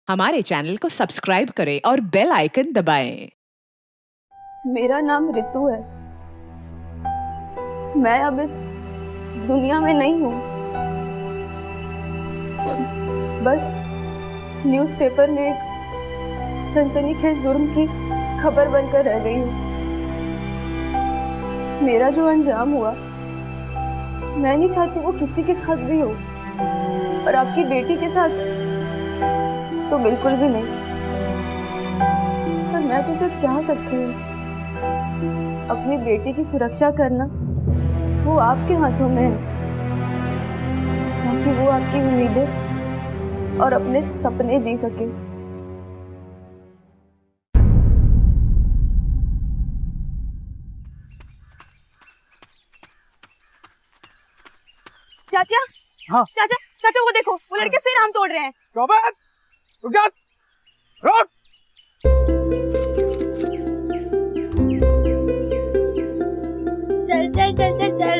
हमारे चैनल को सब्सक्राइब करें और बेल आइकन दबाएं। मेरा नाम रितु है। मैं अब इस दुनिया में नहीं हूँ। बस न्यूज़पेपर में एक सनसनीखेज जुर्म की खबर बनकर रह गई हूँ। मेरा जो अंजाम हुआ, मैं नहीं चाहती वो किसी के साथ भी हो, और आपकी बेटी के साथ तो बिल्कुल भी नहीं। पर मैं तो सिर्फ चाह सकती हूँ, अपनी बेटी की सुरक्षा करना वो आपके हाथों में है, ताकि वो आपकी उम्मीदें और अपने सपने जी सके। चाचा, हाँ। चाचा, चाचा वो देखो, वो लड़के फिर आम तोड़ रहे हैं। रोबर्ट, रुक जा, रुक। चल चल चल चल चल।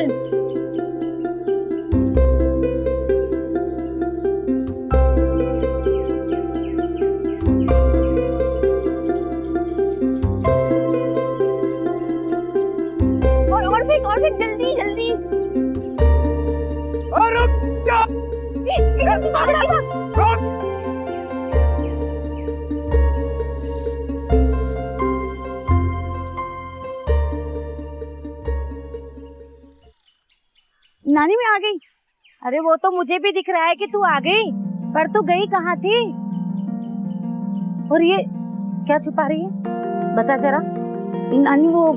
और फिर जल्दी जल्दी। रुक जा। रुक। नानी मैं आ गई। अरे वो तो मुझे भी दिख रहा है कि तू आ गई, पर तू गई कहाँ थी? और ये क्या छुपा रही है, बता जरा। नानी वो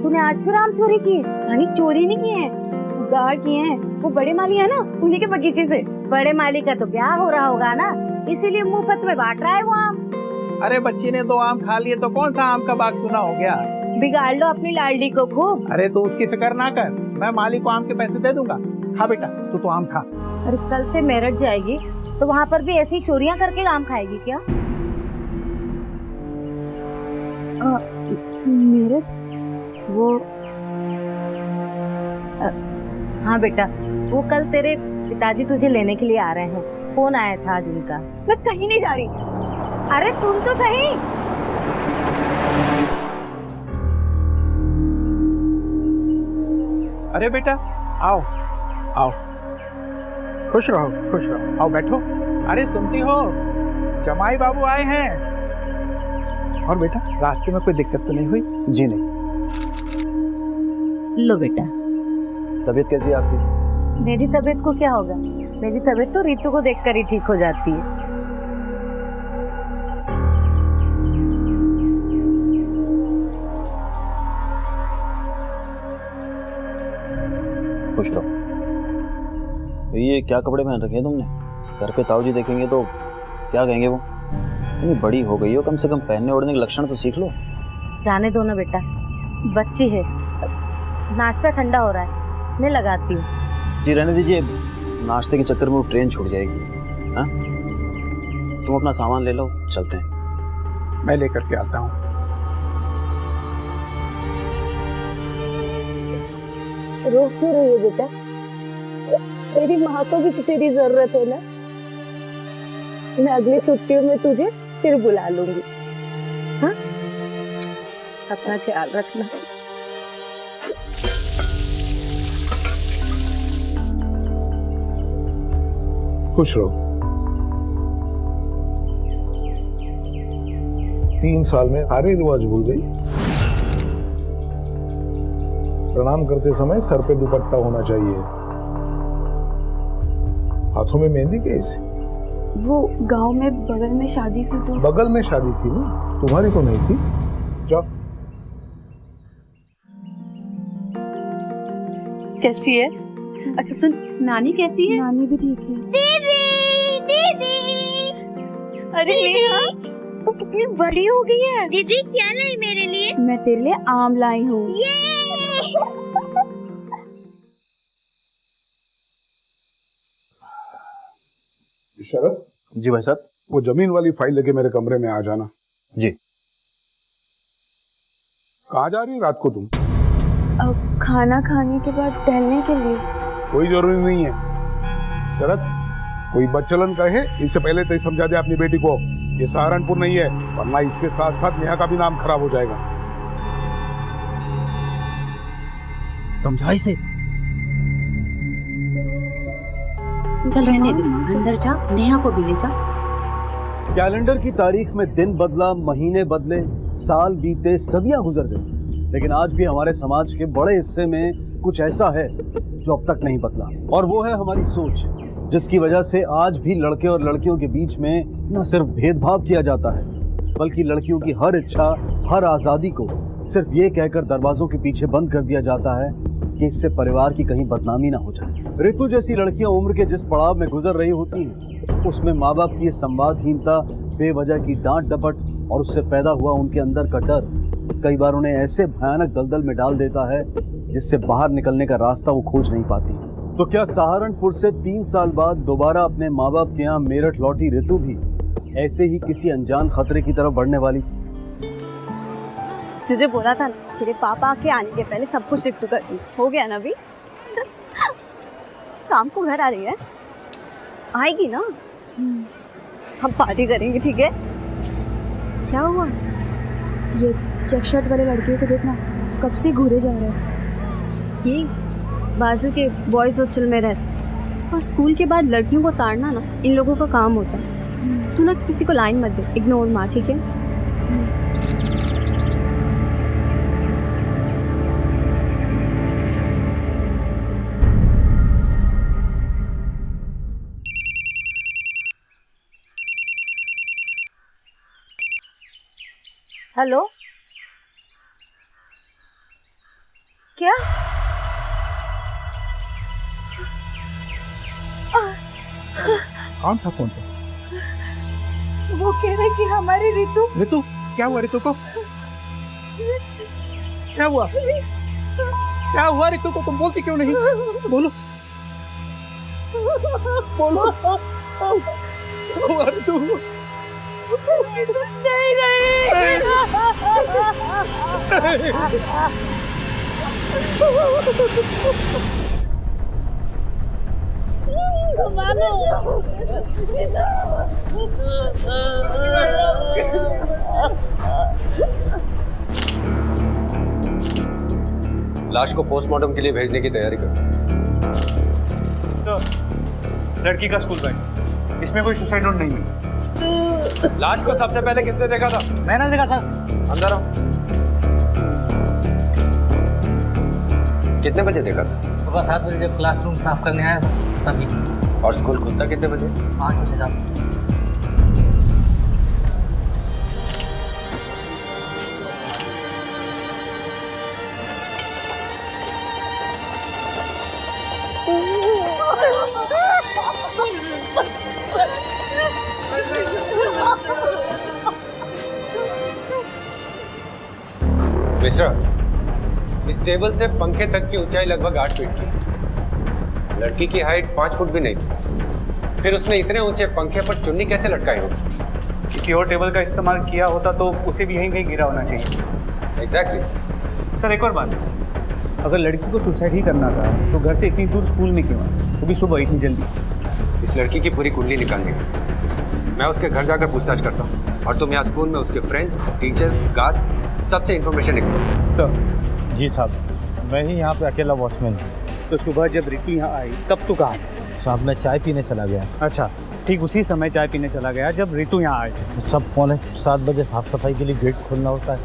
तूने आज फिर आम चोरी की? नानी चोरी नहीं किए हैं, उगाड़ किए हैं। वो बड़े माली है ना, उन्हीं के बगीचे से। बड़े माली का तो ब्याह हो रहा होगा ना, इसीलिए मुफ्त में बांट रहा है वो आम। अरे बच्ची ने 2 आम खा लिए तो कौन सा आम का बाग सुना हो गया। बिगाड़ लो अपनी लाडली को खूब। अरे तू उसकी फिक्र ना कर, मैं माली को आम के पैसे दे दूंगा। खा बेटा, तू तो आम खा। अरे कल से मेरठ जाएगी तो वहाँ पर भी ऐसी चोरियां करके आम खाएगी क्या? मेरठ? वो हाँ बेटा, वो कल तेरे पिताजी तुझे लेने के लिए आ रहे हैं। फोन आया था आज उनका। मैं कहीं नहीं जा रही। अरे सुन तो सही। अरे बेटा, आओ आओ, खुश रहो खुश रहो, आओ बैठो। अरे सुनती हो, जमाई बाबू आए हैं। और बेटा, रास्ते में कोई दिक्कत तो नहीं हुई? जी नहीं। लो बेटा। तबीयत कैसी है आपकी? मेरी तबीयत को क्या होगा, मेरी तबीयत तो रितु को देखकर ही ठीक हो जाती है। खुश रहो। तो ये क्या कपड़े पहन रखे हैं तुमने? घर पे ताऊ जी देखेंगे तो क्या कहेंगे वो? इतनी बड़ी हो गई हो, कम से कम पहनने ओढ़ने के लक्षण तो सीख लो। जाने दो ना बेटा, बच्ची है। नाश्ता ठंडा हो रहा है, मैं लगाती हूँ। जी रहने दीजिए, नाश्ते के चक्कर में वो ट्रेन छूट जाएगी। हाँ, तुम अपना सामान ले लो, चलते हैं। मैं लेकर के आता हूँ। रो क्यों रही है बेटा? तेरी माँ को भी तो तेरी जरूरत है ना। मैं अगली छुट्टियों में तुझे फिर बुला लूंगी। हाँ, अपना ख्याल रखना। खुश रहो। 3 साल में सारे रिवाज भूल गई। प्रणाम करते समय सर पे दुपट्टा होना चाहिए। हाथों में मेहंदी कैसी? वो गांव में बगल में शादी थी तो। बगल में शादी थी ना, तुम्हारी तो नहीं थी। जाओ। कैसी है? अच्छा सुन, नानी कैसी है? नानी भी ठीक है। दीदी दीदी, अरे नेहा, वो कितनी बड़ी हो गई है। दीदी क्या लाई मेरे लिए? मैं तेरे लिए आम लाई हूँ। ये शरद जी भाई साहब। वो जमीन वाली फाइल लेके मेरे कमरे में आ जाना। जी। कहाँ जा रही रात को तुम? अब खाना खाने के बाद टहलने के लिए। कोई जरूरी नहीं है। शरद, कोई बच्चलन कहे इससे पहले तो समझा दे अपनी बेटी को ये सहारनपुर नहीं है, वरना इसके साथ साथ नेहा का भी नाम खराब हो जाएगा। समझा इसे। चल रहने दे, अंदर जा, नेहा को भी ले जा। कैलेंडर की तारीख में दिन बदला, महीने बदले, साल बीते, सदियां गुजर गई, लेकिन आज भी हमारे समाज के बड़े हिस्से में कुछ ऐसा है जो अब तक नहीं बदला, और वो है हमारी सोच, जिसकी वजह से आज भी लड़के और लड़कियों के बीच में न सिर्फ भेदभाव किया जाता है, बल्कि लड़कियों की हर इच्छा, हर आज़ादी को सिर्फ ये कहकर दरवाजों के पीछे बंद कर दिया जाता है कि इससे परिवार की कहीं बदनामी ना हो जाए। ऋतु जैसी लड़कियां उम्र के जिस पड़ाव में गुजर रही होती हैं, उसमें माँ बाप की ये संवादहीनता, बेवजह की डांट डपट और उससे पैदा हुआ उनके अंदर का डर कई बार उन्हें ऐसे भयानक दलदल में डाल देता है जिससे बाहर निकलने का रास्ता वो खोज नहीं पाती। तो क्या सहारनपुर से 3 साल बाद दोबारा अपने माँ बाप के यहाँ मेरठ लौटी ऋतु भी ऐसे ही किसी अनजान खतरे की तरफ बढ़ने वाली? तुझे बोला था ना, तेरे पापा के आने के पहले सब कुछ शिफ्ट कर दी। हो गया ना अभी? शाम को घर आ रही है, आएगी ना? हम पार्टी करेंगे, ठीक है? क्या हुआ? ये चेक शर्ट वाले लड़के को देखना, कब से घूरे जा रहे हैं। ये बाजू के बॉयज हॉस्टल में रहते, और स्कूल के बाद लड़कियों को ताड़ना ना इन लोगों का काम होता है। तू ना किसी को लाइन मत दे, इग्नोर मार, ठीक है? हेलो, क्या? कौन था फोन पे? वो कह रहे कि हमारी ऋतु। ऋतु? क्या हुआ ऋतु को? क्या हुआ? क्या हुआ ऋतु को? तुम बोलती क्यों नहीं? बोलो बोलो। क्या हुआ ऋतु? नहीं नहीं। लाश को पोस्टमार्टम के लिए भेजने की तैयारी कर। तो लड़की का स्कूल बैग, इसमें कोई सुसाइड नोट नहीं मिला। लाश को सबसे पहले किसने देखा था? मैंने देखा सर। अंदर आओ। कितने बजे देखा था? सुबह 7 बजे जब क्लासरूम साफ करने आया तभी। और स्कूल खुलता कितने बजे? 8 बजे साहब। मिश्रा, इस टेबल से पंखे तक की ऊंचाई लगभग 8 फीट की। लड़की की हाइट 5 फुट भी नहीं थी। फिर उसने इतने ऊंचे पंखे पर चुन्नी कैसे लटकाई होगी? किसी और टेबल का इस्तेमाल किया होता तो उसे भी यहीं कहीं गिरा होना चाहिए। एग्जैक्टली। सर एक और बात है, अगर लड़की को सुसाइड ही करना था तो घर से इतनी दूर स्कूल में क्यों आया, वो भी सुबह इतनी जल्दी? इस लड़की की पूरी कुंडली निकालनी है। मैं उसके घर जाकर पूछताछ करता हूँ और तुम यहाँ स्कूल में उसके फ्रेंड्स, टीचर्स, गार्ड्स सबसे इन्फॉर्मेशन निकालो। सर जी साहब, मैं ही यहाँ पे अकेला वॉचमैन हूँ। तो सुबह जब ऋतु यहाँ आई तब तू कहाँ? साहब मैं चाय पीने चला गया। अच्छा, ठीक उसी समय चाय पीने चला गया जब ऋतु यहाँ आई। सब 6:45 बजे साफ सफाई के लिए गेट खोलना होता है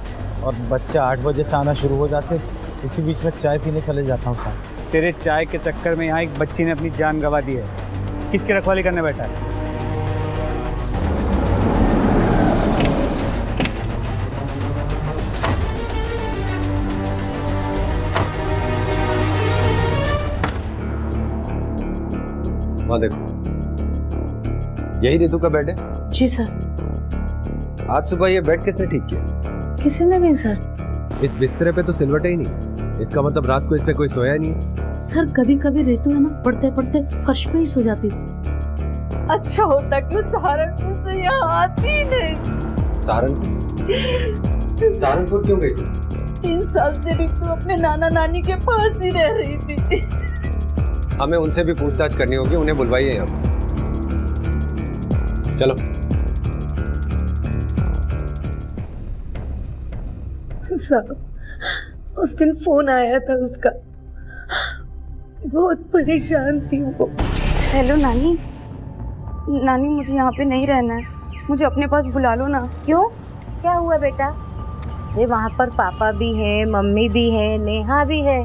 और बच्चे 8 बजे से आना शुरू हो जाते, इसी बीच में चाय पीने चले जाता हूँ साहब। तेरे चाय के चक्कर में यहाँ एक बच्ची ने अपनी जान गंवा दी है। किसकी रखवाली करने बैठा है? वहाँ देखो, यही ऋतु का बेड है? जी सर। आज सुबह ये बेड किसने ठीक किया? किसी ने भी सर। इस बिस्तरे पे तो सिलवटें ही नहीं, इसका मतलब रात को इस पे कोई सोया नहीं। सर कभी कभी ऋतु है ना, पढ़ते पढ़ते फर्श पे ही सो जाती थी। अच्छा होता कि सहारनपुर से यहाँ आती ही नहीं। सहारनपुर? सहारनपुर क्यों गई? 3 साल से ऋतु अपने नाना नानी के पास ही रह रही थी। हमें उनसे भी पूछताछ करनी होगी, उन्हें बुलवाइए यहाँ। चलो। साहब, उस दिन फोन आया था उसका, बहुत परेशान थी वो। हेलो नानी। नानी मुझे यहाँ पे नहीं रहना है, मुझे अपने पास बुला लो ना। क्यों, क्या हुआ बेटा? ये वहाँ पर पापा भी है, मम्मी भी है, नेहा भी है।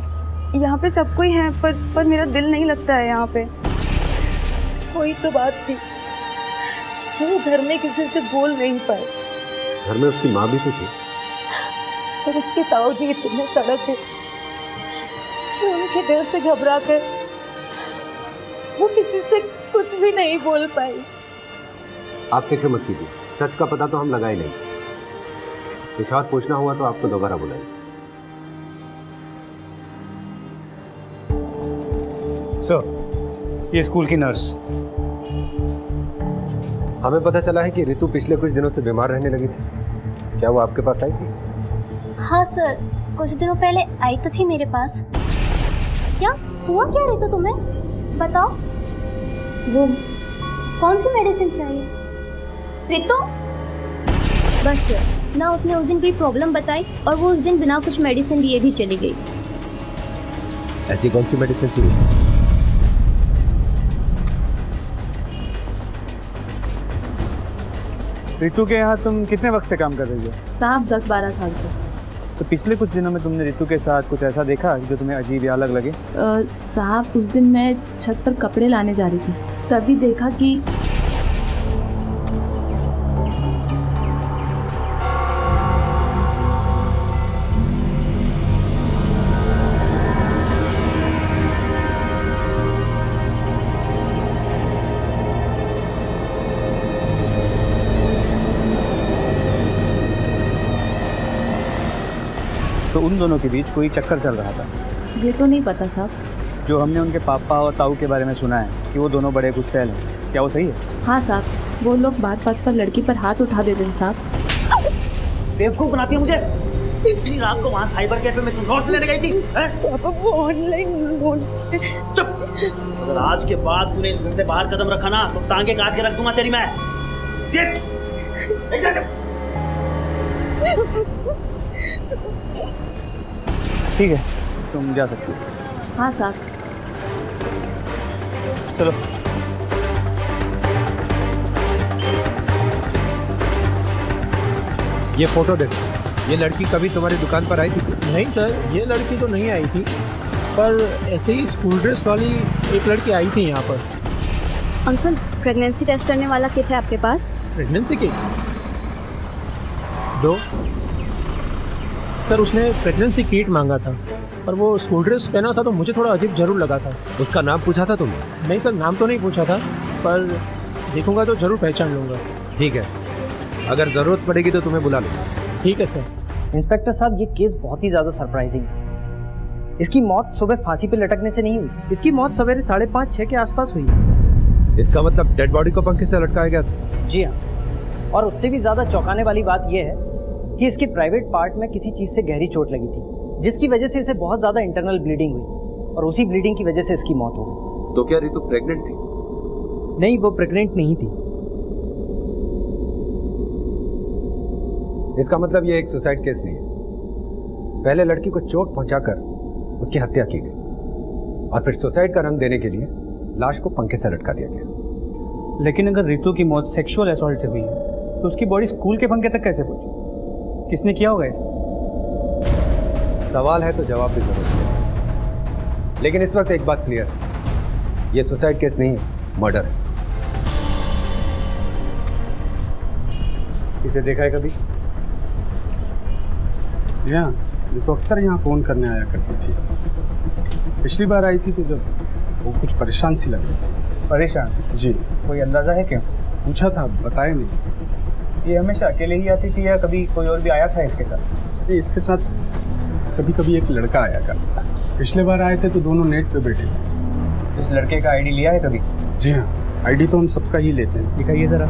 यहाँ पे सब कोई है, पर मेरा दिल नहीं लगता है यहाँ पे। कोई तो बात थी जो घर में किसी से बोल नहीं पाए। घर में उसकी माँ भी तो थी। और उसके ताऊजी इतने कड़क है कि उनके दिल से घबरा कर वो किसी से कुछ भी नहीं बोल पाई। आप फिक्र मत कीजिए, सच का पता तो हम लगाए नहीं। कुछ और पूछना हुआ तो आपको दोबारा बुलाएं। सर, ये स्कूल की नर्स। हमें पता चला है कि रितु पिछले कुछ दिनों से बीमार रहने लगी थी। क्या वो आपके पास आई थी? हाँ सर, कुछ दिनों पहले आई तो थी मेरे पास। क्या हुआ, क्या रितु तुम्हें बताओ? वो कौन सी मेडिसिन चाहिए रितु? बस ना, उसने उस दिन कोई प्रॉब्लम बताई और वो उस दिन बिना कुछ मेडिसिन लिए भी चली गई। ऐसी कौन सी मेडिसिन चाहिए? रितु के यहाँ तुम कितने वक्त से काम कर रही हो? साहब 10-12 साल से। तो पिछले कुछ दिनों में तुमने रितु के साथ कुछ ऐसा देखा जो तुम्हें अजीब या अलग लगे? साहब उस दिन मैं छत पर कपड़े लाने जा रही थी, तभी देखा कि तो उन दोनों के बीच कोई चक्कर चल रहा था। ये तो नहीं पता साहब। जो हमने उनके पापा और ताऊ के बारे में सुना है कि वो दोनों बड़े गुस्सैल हैं, क्या वो सही है? हाँ साहब, वो लोग बात बात पर लड़की पर हाथ उठा देते थे साहब। बेवकूफ बनाती है मुझे। इतनी रात को वहाँ साइबर कैफे में तुम नोट्स लेने गई थी? पापा वो ऑनलाइन चुप। अगर आज के बाद तूने इस घर से बाहर कदम रखा ना तो टांगे काट के रख दूंगा तेरी मैं। ठीक है, तुम जा सकते हो। हाँ साहब। चलो। ये फोटो देखो। ये लड़की कभी तुम्हारी दुकान पर आई थी? नहीं सर, ये लड़की तो नहीं आई थी, पर ऐसे ही स्कूल ड्रेस वाली एक लड़की आई थी यहाँ पर। अंकल, प्रेगनेंसी टेस्ट करने वाला किट है आपके पास? Pregnancy kit? दो। सर, उसने प्रेगनेंसी किट मांगा था, पर वो स्कूल ड्रेस पहना था तो मुझे थोड़ा अजीब जरूर लगा था। उसका नाम पूछा था तुमने? नहीं सर, नाम तो नहीं पूछा था, पर देखूंगा तो जरूर पहचान लूँगा। ठीक है, अगर ज़रूरत पड़ेगी तो तुम्हें बुला लूँगा। ठीक है सर। इंस्पेक्टर साहब, ये केस बहुत ही ज़्यादा सरप्राइजिंग है। इसकी मौत सुबह फांसी पे लटकने से नहीं हुई, इसकी मौत सवेरे 5:30-6 के आसपास हुई। इसका मतलब डेड बॉडी को पंखे से लटकाया गया था? जी हाँ, और उससे भी ज़्यादा चौंकाने वाली बात यह है कि इसके प्राइवेट पार्ट में किसी चीज़ से गहरी चोट लगी थी, जिसकी वजह से इसे बहुत ज़्यादा इंटरनल ब्लीडिंग हुई और उसी ब्लीडिंग की वजह से इसकी मौत हो गई। तो क्या रितु प्रेग्नेंट थी? नहीं, वो प्रेग्नेंट नहीं थी। इसका मतलब ये एक सुसाइड केस नहीं है। पहले लड़की को चोट पहुंचाकर उसकी हत्या की गई और फिर सुसाइड का रंग देने के लिए लाश को पंखे से लटका दिया गया। लेकिन अगर रितु की मौत सेक्सुअल असॉल्ट से हुई है तो उसकी बॉडी स्कूल के पंखे तक कैसे पहुंची? किसने किया होगा इसे? सवाल है तो जवाब भी जरूर है। लेकिन इस वक्त एक बात क्लियर है, ये सुसाइड केस नहीं है, मर्डर है। इसे देखा है कभी? जी हाँ, ये तो अक्सर यहाँ फ़ोन करने आया करती थी। पिछली बार आई थी तो जब वो कुछ परेशान सी लग रही थी। परेशान? जी। कोई अंदाज़ा है क्यों? पूछा था, बताया नहीं। ये हमेशा अकेले ही आती थी या कभी कोई और भी आया था इसके साथ? नहीं, इसके साथ कभी कभी एक लड़का आया करता। पिछले बार आए थे तो दोनों नेट पे बैठे थे। उस लड़के का आईडी लिया है कभी? जी हाँ, आईडी तो हम सबका ही लेते हैं। दिखाइए ज़रा।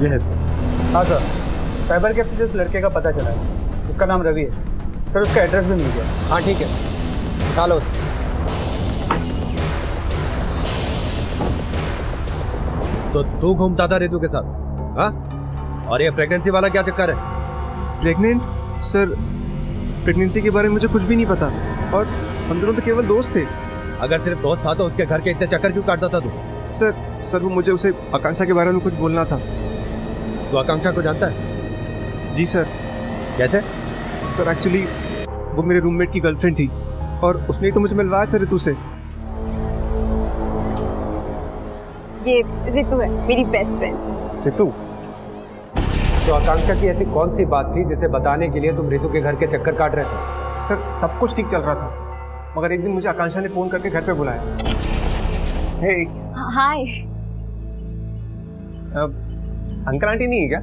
ये है सर। हाँ सर, साइबर कैफे से उस लड़के का पता चला है। उसका नाम रवि है सर, उसका एड्रेस भी मिल गया। हाँ ठीक है, चलो। तो तू घूमता था रितु के साथ, हाँ? और ये प्रेगनेंसी वाला क्या चक्कर है? प्रेग्नेंट? सर, प्रेगनेंसी के बारे में मुझे कुछ भी नहीं पता, और हम दोनों तो केवल दोस्त थे। अगर सिर्फ दोस्त था तो उसके घर के इतने चक्कर क्यों काटता था तू? सर वो मुझे उसे आकांक्षा के बारे में कुछ बोलना था। तू आकांक्षा को जानता है? जी सर। कैसे? सर एक्चुअली वो मेरे रूममेट की गर्लफ्रेंड थी, और उसने ही तो मुझे मिलवाया था रितु से। ये रितु है, मेरी बेस्ट फ्रेंड। रितु? तो आकांक्षा की ऐसी कौन सी बात थी जिसे बताने के लिए तुम रितु के घर के चक्कर काट रहे थे? सर सब कुछ ठीक चल रहा था, मगर एक दिन मुझे आकांक्षा ने फोन करके घर पे बुलाया। हे हाय। अंकल आंटी नहीं है क्या?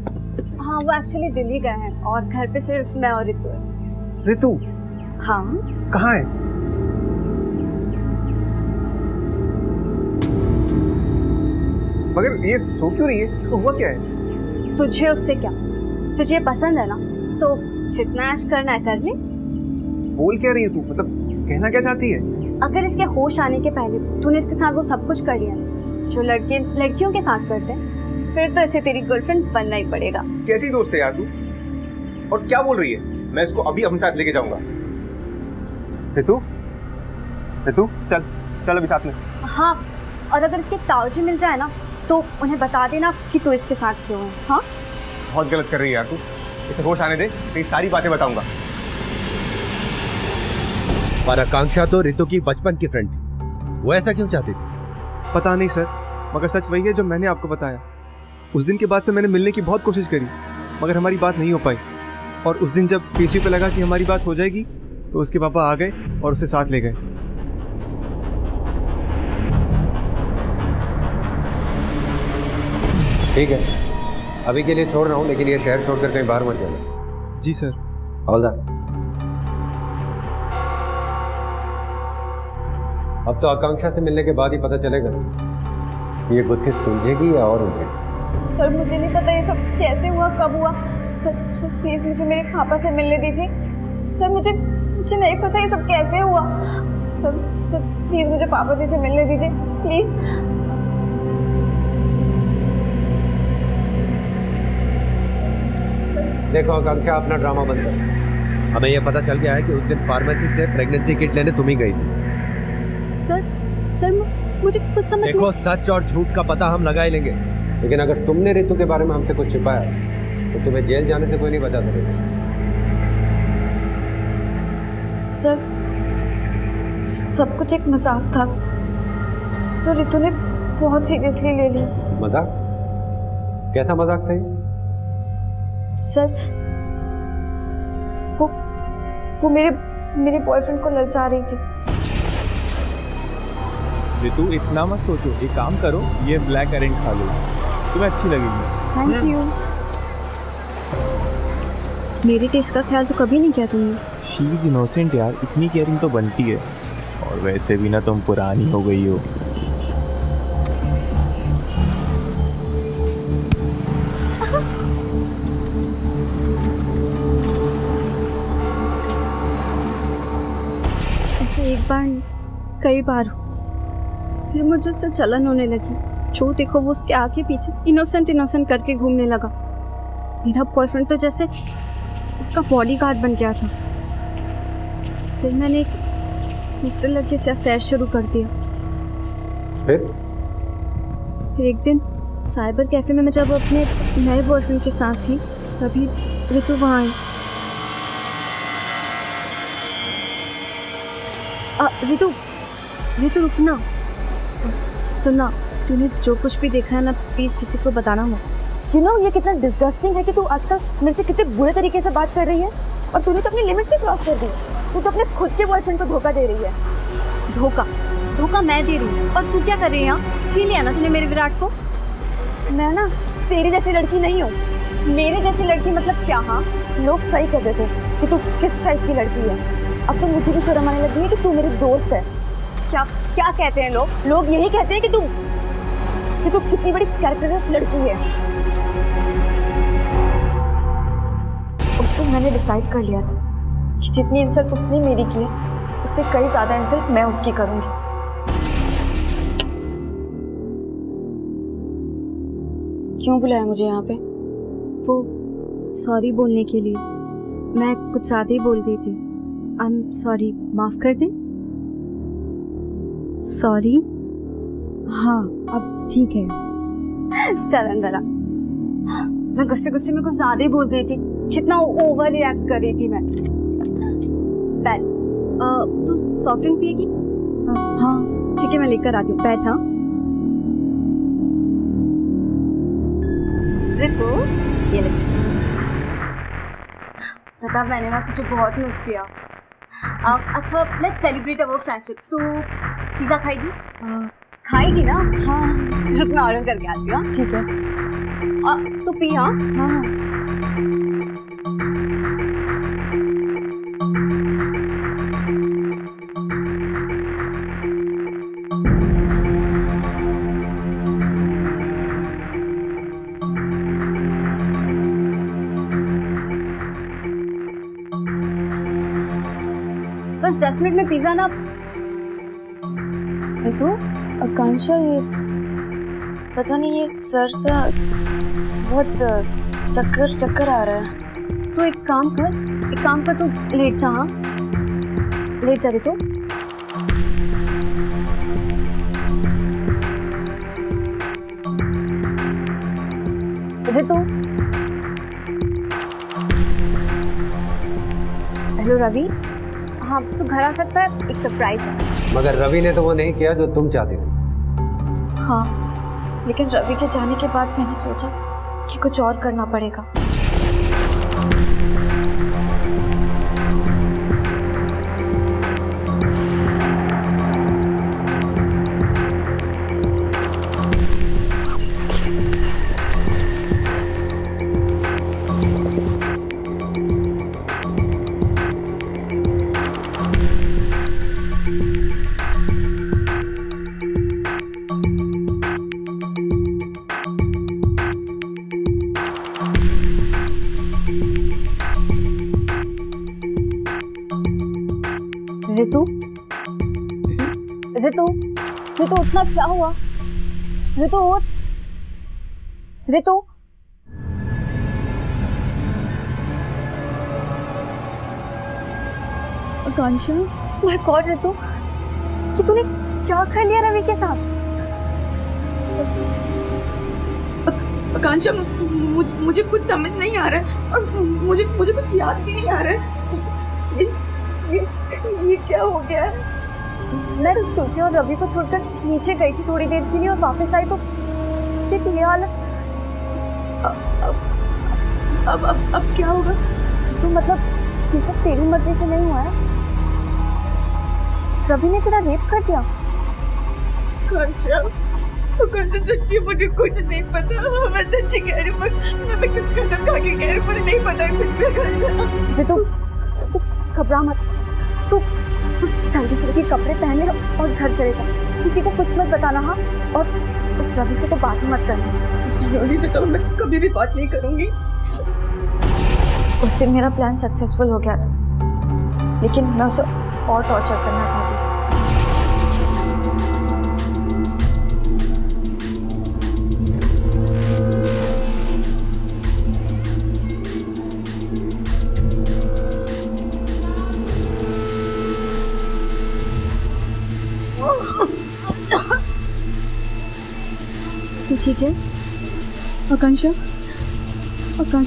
हाँ, वो एक्चुअली दिल्ली गए हैं और घर पे सिर्फ मैं और रितु है। रितु? हाँ। कहाँ है? मगर ये सो क्यों रही है? तो हुआ क्या है? तुझे उससे क्या? तुझे पसंद है ना, तो जितना ऐश करना है कर ले। बोल क्या रही है तू? मतलब कहना क्या चाहती है? अगर इसके होश आने के पहले तूने इसके साथ वो सब कुछ कर लिया जो लड़के लड़कियों के साथ करते हैं, फिर तो इसे तेरी गर्लफ्रेंड बनना ही पड़ेगा। कैसी दोस्त है यार तू? और क्या बोल रही है? मैं इसको अभी अपने साथ लेके जाऊंगा। रितु, रितु चल चल अभी साथ में। हाँ, और अगर इसके ताऊजी मिल जाए ना, तो उन्हें बता देना कि तू इसके साथ क्यों है। हाँ, बहुत गलत कर रही है यार तू। इसे होश आने दे, तेरी सारी बातें बताऊंगा। पर आकांक्षा तो रितु की बचपन की फ्रेंड थी, वो ऐसा क्यों चाहती थी? पता नहीं सर, मगर सच वही है जो मैंने आपको बताया। उस दिन के बाद से मैंने मिलने की बहुत कोशिश करी, मगर हमारी बात नहीं हो पाई। और उस दिन जब केसी पे लगा कि हमारी बात हो जाएगी, तो उसके पापा आ गए और उसे साथ ले गए। ठीक है, अभी के लिए छोड़ रहा हूँ, लेकिन ये शहर छोड़कर कहीं बाहर मत जाना। जी सर। All that. अब तो आकांक्षा से मिलने के बाद ही पता चलेगा ये गुत्थी सुलझेगी या और उलझेगी। पर मुझे नहीं पता ये सब कैसे हुआ, कब हुआ। सर प्लीज मुझे मेरे पापा से मिलने दीजिए। सर मुझे नहीं पता ये सब कैसे हुआ। सर प्लीज मुझे पापा जी से मिलने दीजिए, प्लीज। देखो आकांक्षा, अपना ड्रामा बंद कर। हमें यह पता चल गया है कि उस दिन फार्मेसी से प्रेगनेंसी किट लेने तुम ही गई थी। सर मुझे कुछ समझ नहीं। देखो, सच और झूठ का पता हम लगा ही लेंगे, लेकिन अगर तुमने रितु के बारे में हमसे कुछ छिपाया तो तुम्हें जेल जाने से कोई नहीं बचा सकेगा। सर सब कुछ एक मजाक था, तो रितु ने बहुत सीरियसली ले ली। मजाक? कैसा मजाक था ये? सर वो मेरे बॉयफ्रेंड को ललचा रही थी। रितु इतना मत सोचो, एक काम करो, ये ब्लैक करेंट खा लो, तुम्हें अच्छी लगेगी। Thank you. मेरे टेस्ट का ख्याल तो कभी नहीं किया तुमने। शी इज इनोसेंट यार, इतनी केयरिंग तो बनती है। और वैसे भी ना तुम पुरानी हो गई हो। ऐसे एक बार कई बार फिर मुझे उससे जलन होने लगी। जो देखो वो उसके आगे पीछे इनोसेंट करके घूमने लगा। मेरा बॉयफ्रेंड तो जैसे उसका बॉडीगार्ड बन गया था। फिर मैंने एक दूसरे लड़के से अफेयर शुरू कर दिया। फिर एक दिन साइबर कैफे में मैं जब अपने नए बॉयफ्रेंड के साथ थी, तभी रितु वहाँ आई। रितु रुकना, सुनना, तूने जो कुछ भी देखा है ना, प्लीज किसी को बताना मत। यू नो ये कितना डिस्गस्टिंग है कि तू आजकल मेरे से कितने बुरे तरीके से बात कर रही है, और तूने तो अपनी लिमिट से क्रॉस कर दी। तू तो अपने खुद के बॉयफ्रेंड को धोखा दे रही है। धोखा मैं दे रही हूँ, और तू क्या कर रही है? यहाँ छीन लिया ना तूने मेरे विराट को। मैं ना तेरी जैसी लड़की नहीं हूँ। मेरे जैसी लड़की मतलब क्या? हाँ, लोग सही कहते थे कि तू किस टाइप की लड़की है। अब तो मुझे भी शर्म आने लगी है कि तू मेरी दोस्त है। क्या कहते हैं लोग यही कहते हैं कि तू कितनी बड़ी कैरेक्टरलेस लड़की है। उस दिन मैंने डिसाइड कर लिया था कि जितनी इंसल्ट उसने मेरी की है, उससे कई ज्यादा इंसल्ट मैं उसकी करूंगी। क्यों बुलाया मुझे यहाँ पे? वो सॉरी बोलने के लिए। मैं कुछ ज्यादा ही बोल गई थी। आई एम सॉरी, माफ कर दे। सॉरी। हाँ अब ठीक है। चल अंदर आ। मैं गुस्से गुस्से में कुछ ज्यादा ही बोल गई थी। कितना ओवर रिएक्ट कर रही थी मैं। बैठ। तू सॉफ्ट ड्रिंक पिएगी? हाँ ठीक है, मैं लेकर आती हूँ। बैठ। हाँ रितु, ये ले। पता, मैंने ना तुझे बहुत मिस किया। अच्छा, लेट्स सेलिब्रेट अवर फ्रेंडशिप। तू पिज्जा खाएगी? खाएगी ना? हाँ। रुक, मैं ऑर्डर करके आती हूँ। ठीक है। तू पी। हाँ हाँ। बस 10 मिनट में पिज्जा ना। रितु, आकांक्षा, ये पता नहीं, ये सर सा बहुत चक्कर चक्कर आ रहा है। तो एक काम कर, तू लेट जा। हाँ लेट जा रितु। हेलो रवि। हाँ तू घर आ सकता है, एक सरप्राइज है। मगर रवि ने तो वो नहीं किया जो तुम चाहती थी। हाँ, लेकिन रवि के जाने के बाद मैंने सोचा कि कुछ और करना पड़ेगा। रितु उठना। क्या हुआ? रितु उठ। रितु, आकांक्षा, माय गॉड रितु, कि तूने क्या कर लिया रवि के साथ? आकांक्षा, मुझे कुछ समझ नहीं आ रहा है और मुझे कुछ याद भी नहीं आ रहा है। ये क्या हो गया है? मैं तुझे और रवि को छोड़कर नीचे गई थी थोड़ी देर के लिए और वापस आई तो देख ये हालत। अब क्या होगा? तो मतलब ये सब तेरी मर्जी से नहीं हुआ है? रवि ने तेरा रेप कर दिया? आकांक्षा, सच्ची मुझे कुछ नहीं पता। मैं सच्ची कह रही हूँ, मैं कसम खा के कह रही हूँ, मुझे नहीं पता कुछ भी। तू घबरा मत। तू जल्दी से उसके कपड़े पहन ले और घर चले जा। किसी को कुछ मत बताना। हाँ, और उस रवि से तो बात ही मत करना। उस रवि से तो मैं कभी भी बात नहीं करूंगी। उस दिन मेरा प्लान सक्सेसफुल हो गया था, लेकिन मैं उसे और टॉर्चर करना चाहती थी। तू ठीक है? आकांक्षा,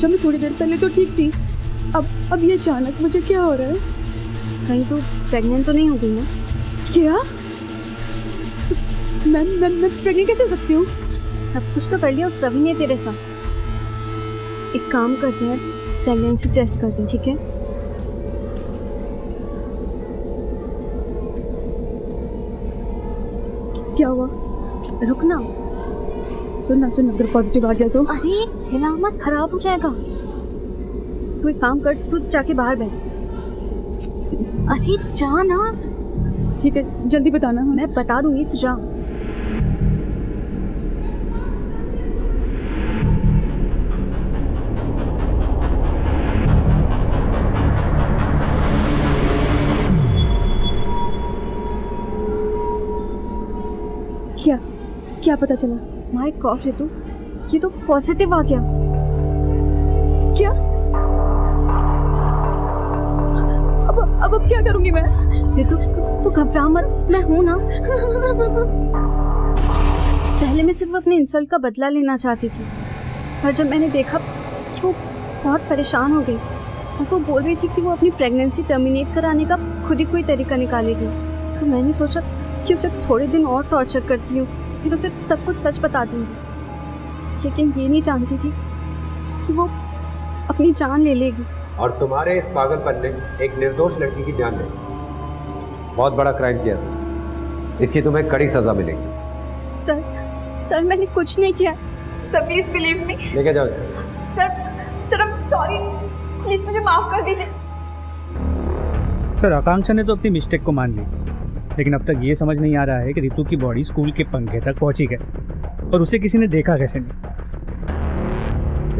मैं थोड़ी देर पहले तो ठीक थी। अब ये अचानक मुझे क्या हो रहा है? कहीं तो प्रेग्नेंट तो नहीं हो गई ना? क्या? मैं प्रेग्नेंट कैसे हो सकती हूँ? सब कुछ तो कर लिया उस रवि ने तेरे साथ। एक काम करते हैं, प्रेगनेंसी टेस्ट करते हैं, ठीक है? क्या हुआ? रुकना। सुन, अगर पॉजिटिव आ गया तो? अरे हिला मत, खराब हो जाएगा। तू एक काम कर, तू जाके बाहर बैठ। अरे जा ना। ठीक है, जल्दी बताना। मैं बता दूंगी, तू जा। क्या पता चला? माय गॉड रितु, ये तो पॉजिटिव आ गया। क्या अब क्या करूंगी मैं? रितु तू घबरा मत, मैं हूं ना। पहले मैं सिर्फ अपने इंसल्ट का बदला लेना चाहती थी, पर जब मैंने देखा कि वो बहुत परेशान हो गई और वो बोल रही थी कि वो अपनी प्रेगनेंसी टर्मिनेट कराने का खुद ही कोई तरीका निकालेगी, तो मैंने सोचा कि उसे थोड़े दिन और टॉर्चर करती हूँ, फिर उसे सब कुछ सच बता दूंगी। लेकिन ये नहीं जानती थी कि वो अपनी जान ले लेगी। और तुम्हारे इस पागलपन ने एक निर्दोष लड़की की जान ले ली। बहुत बड़ा क्राइम किया था, इसकी तुम्हें कड़ी सजा मिलेगी। सर मैंने कुछ नहीं किया। Sir please believe me. लेके जाओ इसको। Sir I am sorry, please मुझे माफ कर दीजिए। सर आकांक्षा ने तो अपनी मिस्टेक को मान ली, लेकिन अब तक ये समझ नहीं आ रहा है कि रितु की बॉडी स्कूल के पंखे तक पहुंची कैसे और उसे किसी ने देखा कैसे नहीं।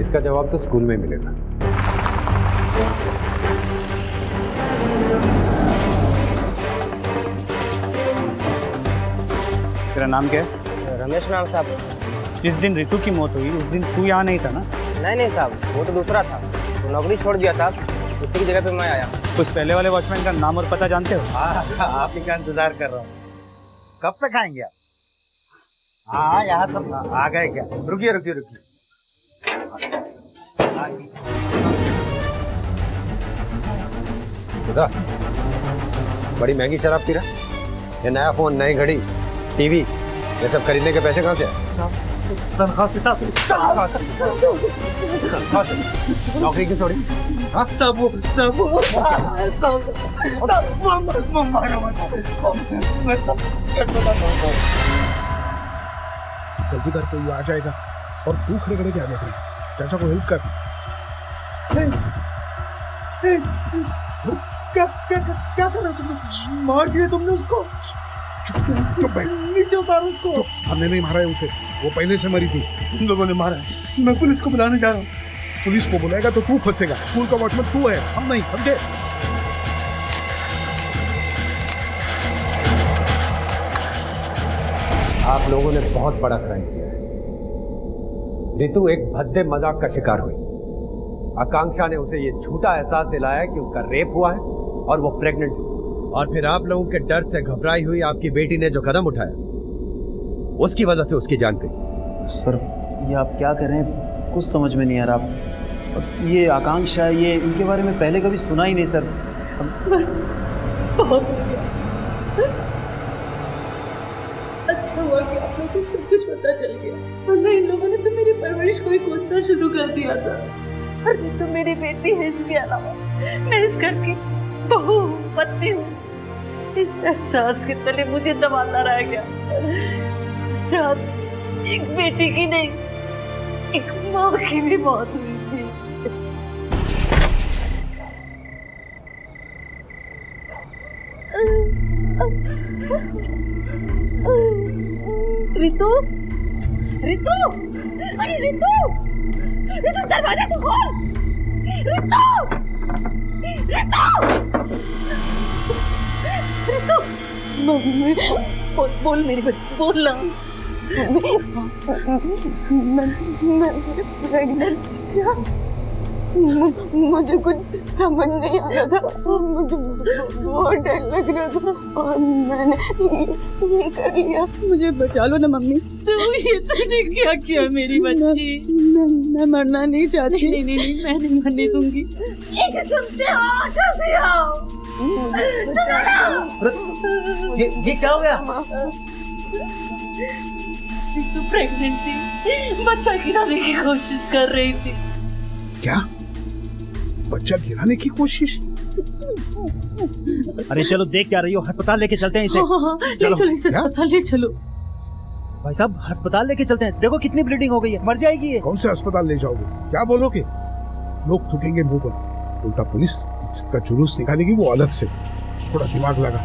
इसका जवाब तो स्कूल में मिलेगा। तेरा नाम क्या है? रमेश नाम साहब। जिस दिन रितु की मौत हुई उस दिन तू यहाँ नहीं था ना? नहीं साहब, वो तो दूसरा था, तो नौकरी छोड़ दिया था, उसी की जगह पे मैं आया। उस पहले वाले वॉचमैन का नाम और पता जानते हो? आप ही का इंतजार कर रहा हूँ। कब तक आएंगे आप? हाँ यहाँ सब आ गए क्या? रुकिए। बड़ी महंगी शराब पी रहा, ये नया फोन, नई घड़ी, टीवी, ये सब खरीदने के पैसे कहाँ से आए? तनख्वाह से। नौकरी क्यों छोड़ी? हाँ जल्दी कर, कोई आ जाएगा। और तू खड़े खड़े क्या देख रही? चाचा को हेल्प कर। क्या कर रहे हो तुमने? मार दिया तुमने उसको? चुप बैठ। नीचे उतारो उसको। चुप, हमने नहीं मारा है उसे, वो पहले से मरी थी। तुम लोगों ने मारा है। मैं पुलिस को बुलाने जा रहा हूँ। पुलिस को बुलाएगा तो तू फंसेगा। स्कूल का वॉचमैन तू है, हम नहीं, समझे? आप लोगों ने बहुत बड़ा क्राइम किया है। रितु एक भद्दे मजाक का शिकार हुई। आकांक्षा ने उसे ये झूठा एहसास दिलाया कि उसका रेप हुआ है और वो प्रेग्नेंट है, और फिर आप लोगों के डर से घबराई हुई आपकी बेटी ने जो कदम उठाया उसकी वजह से उसकी जान गई। सर ये आप क्या कर रहे हैं, कुछ समझ में नहीं आ रहा। और ये आकांक्षा, ये इनके बारे में पहले कभी सुना ही नहीं सर। बस बहुत हो गया। अच्छा हुआ कि आप लोगों को सब कुछ पता चल गया, वरना इन लोगों ने तो मेरी परवरिश को ही कोसना शुरू कर दिया था। और ये तो मेरी बेटी है, इसके अलावा मैं इस घर की बहू हूँ, पत्नी हूँ। इस एहसास के तले मुझे दबाता रह गया। इस रात एक बेटी की नहीं, एक माँ की भी मौत हुई थी। रितु, अरे रितु, दरवाजा तो खोल। रितु, मम्मी, बोल मेरी बच्ची, बोल ना। मैं प्रेग्नेंट? क्या? मुझे कुछ समझ नहीं आ रहा था, मुझे बहुत डर लग रहा था और मैंने ये कर लिया। मुझे बचा लो ना मम्मी। तो ये तूने क्या किया मेरी बच्ची? मैं मरना नहीं चाहती। नहीं, मैं नहीं मरने दूंगी। एक सुनते हो, जल्दी आओ। ये क्या हो गया? तू प्रेग्नेंट थी, बच्चा गिराने की कोशिश कर रही थी। क्या? बच्चा गिराने की कोशिश? अरे चलो, देख क्या रही हो, अस्पताल लेके चलते हैं इसे। हाँ, ले चलो इसे अस्पताल, ले चलो। भाई साहब, अस्पताल लेके चलते हैं, देखो कितनी ब्लीडिंग हो गई है, मर जाएगी ये। कौन से अस्पताल ले जाओगे? क्या बोलोगे? लोग थूकेंगे मुंह पर, उल्टा पुलिस का जुलूस निकालेगी, वो अलग से। थोड़ा दिमाग लगा।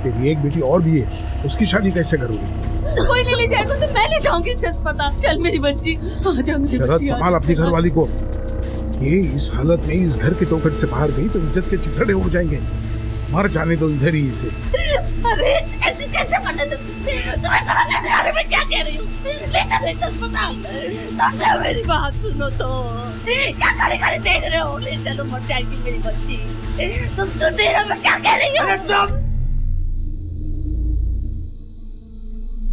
तेरी एक बेटी और भी है, उसकी शादी कैसे करोगे? कोई नहीं ले जाएगा तो मैं ले जाऊंगी इसे अस्पताल। चल मेरी बच्ची, आ जा मेरी शरद, बच्ची। संभाल अपनी घरवाली को। ये इस हालत में इस घर के टोकट से बाहर गई तो इज्जत के चिथड़े उड़ जाएंगे। मर जाने दो इधर ही इसे। अरे ऐसे कैसे मरने दूं? तुम्हें समझ नहीं आ रही मैं क्या कह रही हूँ? ले चलो इसे अस्पताल। समझो मेरी बात सुनो तो। क्या खड़े खड़े देख रहे हो? ले चलो मर जाएगी मेरी बच्ची। तुम सुन रही हो मैं क्या कह रही हूँ?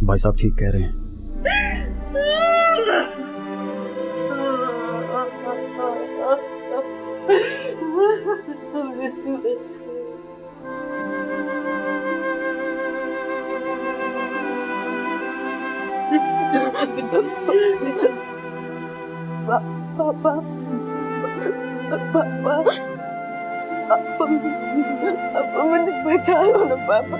भाई साहब ठीक कह रहे हैं। पापा मुझे बचा लो ना पापा,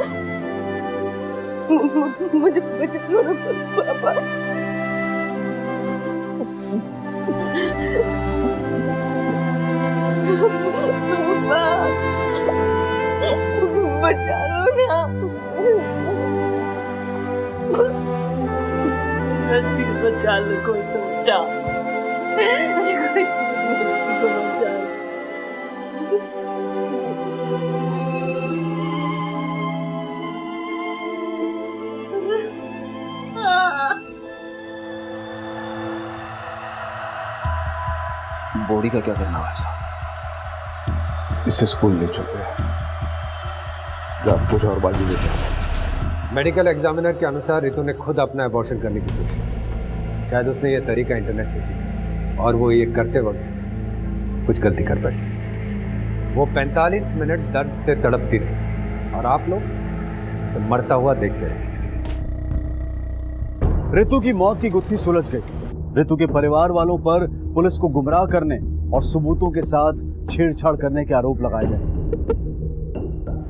मुझे बचा लो ना पापा। बचा लो ना। बच्ची को बचा लो, कोई तो बचा। अरे कोई बच्ची को बचा। बॉडी का क्या करना है साहब? इसे स्कूल ले चलते हैं। कुछ और बाजी लेते हैं। मेडिकल एग्जामिनर के अनुसार रितु ने खुद अपना अबॉर्शन करने की कोशिश की। शायद उसने ये तरीका इंटरनेट से सीखा और वो ये करते वक्त कुछ गलती कर बैठी। वो 45 मिनट दर्द से तड़पती रही और आप लोग उसे मरता हुआ देखते रहे। ऋतु की मौत की गुत्थी सुलझ गई। ऋतु के परिवार वालों पर पुलिस को गुमराह करने और सबूतों के साथ छेड़छाड़ करने के आरोप लगाए गए।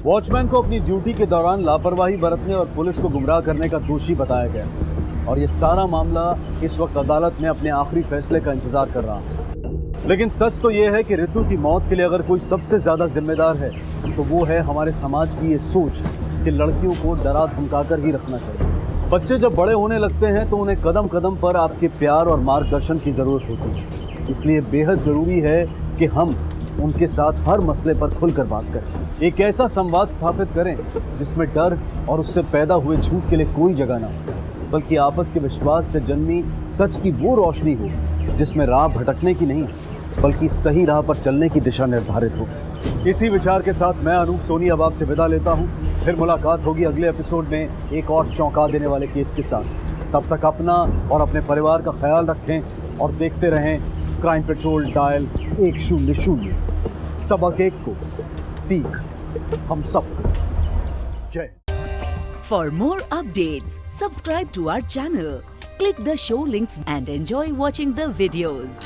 वॉचमैन को अपनी ड्यूटी के दौरान लापरवाही बरतने और पुलिस को गुमराह करने का दोषी बताया गया और ये सारा मामला इस वक्त अदालत में अपने आखिरी फैसले का इंतजार कर रहा है। लेकिन सच तो ये है कि ऋतु की मौत के लिए अगर कोई सबसे ज्यादा जिम्मेदार है तो वो है हमारे समाज की ये सोच कि लड़कियों को डरा धमकाकर ही रखना चाहिए। बच्चे जब बड़े होने लगते हैं तो उन्हें कदम कदम पर आपके प्यार और मार्गदर्शन की जरूरत होती है। इसलिए बेहद जरूरी है कि हम उनके साथ हर मसले पर खुलकर बात करें। एक ऐसा संवाद स्थापित करें जिसमें डर और उससे पैदा हुए झूठ के लिए कोई जगह ना हो, बल्कि आपस के विश्वास से जन्मी सच की वो रोशनी हो जिसमें राह भटकने की नहीं बल्कि सही राह पर चलने की दिशा निर्धारित हो। इसी विचार के साथ मैं अनूप सोनी अब आपसे विदा लेता हूँ। फिर मुलाकात होगी अगले एपिसोड में एक और चौंका देने वाले केस के साथ। तब तक अपना और अपने परिवार का ख्याल रखें और देखते रहें क्राइम पेट्रोल डायल 100। सबक एक को सीख हम सब। जय। For more updates, subscribe to our channel, click the show links and enjoy watching the videos.